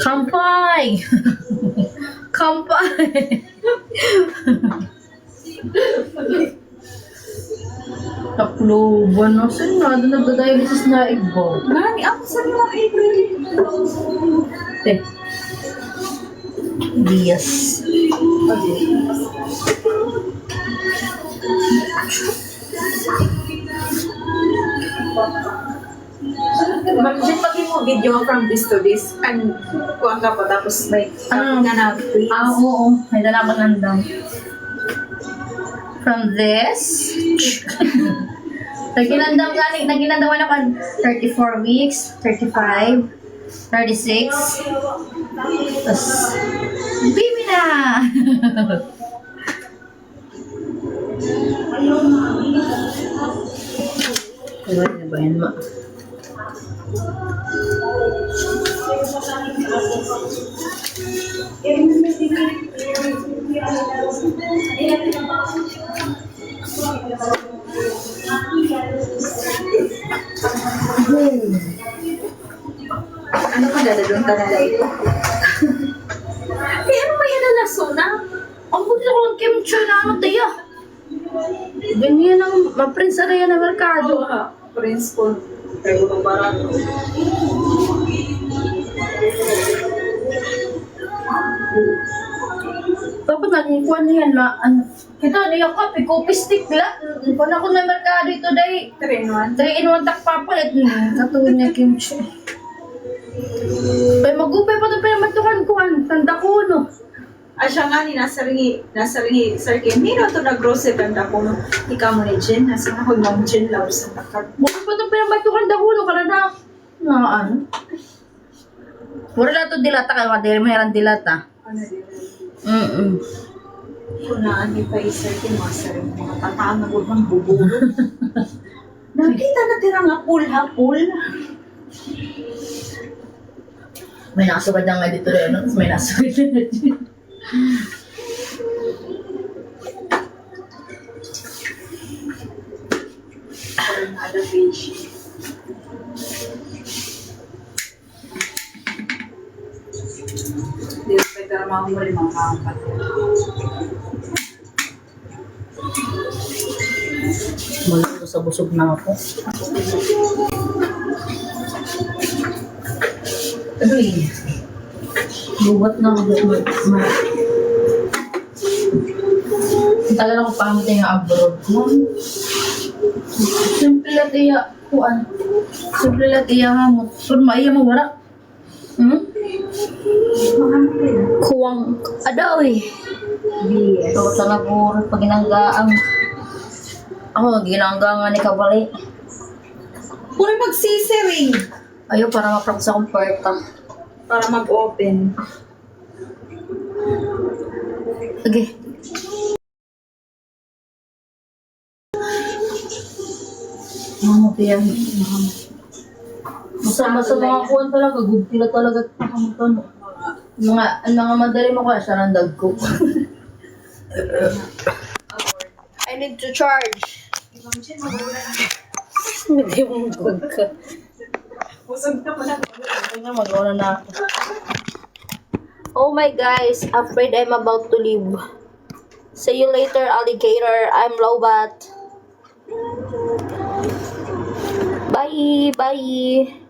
Kampai! Kampai! Takluban na sa'yo na. Doon nagdadialysis na igbo. Nani, ako sa mga April. Eh. Diaz. Mag-jet pag mo video from this to this. Kuha ka pa tapos may nga na tweets. Oo. May dala ko nandang. From this. Naginandang ako 34 weeks, 35, 36. Tapos, baby na! Kaya na ba yan, ma? Ano ka dadalun ka na lang ito? Eh, ano ba yan na lasuna? Ang buti ko ng kimchi na ano, tiya. Ganyan ang ma-prince na yan na merkado. Prince po. Pero ito barato. Dapat nagkukuha na yan, ma. Ano, kita, niya ka, pico stick la. Kung ako na merkado ito, day. 3-in-1. 3-in-1 takpapalit. Katuwin niya kimchi. Ay, magupay pa ito pinamatukan-kuhan. Tanda ko, no? Siya nga ni nasa ringi, Sir Kim, mira ito na grocery tanda ko, no? Ikaw mo ni Jen, nasa ako yung Jen loves sa takat. Magupay pa ito pinamatukan da ko, no? Kala na, ano? Wala na ito dilata kayo, kadiri mayroon dilata. Ano din? Kung naan ni pa Sir Kim, mga tataan na huwag ng bubulo. Nakita na tira nga pool. May nakasugad na nga dito rin, no? Tapos may nakasugad na dito. Parang adaptation. Hindi ko pwede naman mo rin mga kapat. Mula ko sa busog na ako. Adoy. Bubat na ako. Tagal ako pamatay nga abroad. Simple lang iya. Kuan. Simple lang iya hamot. Pero maiya mawara. Kuwang. Adoy. Yes. So, sana po pag ginanggaang. Ako, ginanggaang ni Kabali. Puro magsisiring Ayaw, para ma-practice akong parta. para mag-open. Okay. Kaya, masama sa mga kuwan talaga, good tila talaga nakamutan. Ang mga madali mo kaya, siya ng dag ko. I need to charge. Hindi mo good ka. Busog na pala. Magawa na ako. Oh my guys, afraid I'm about to leave. See you later, alligator. I'm Lobat. Bye, bye.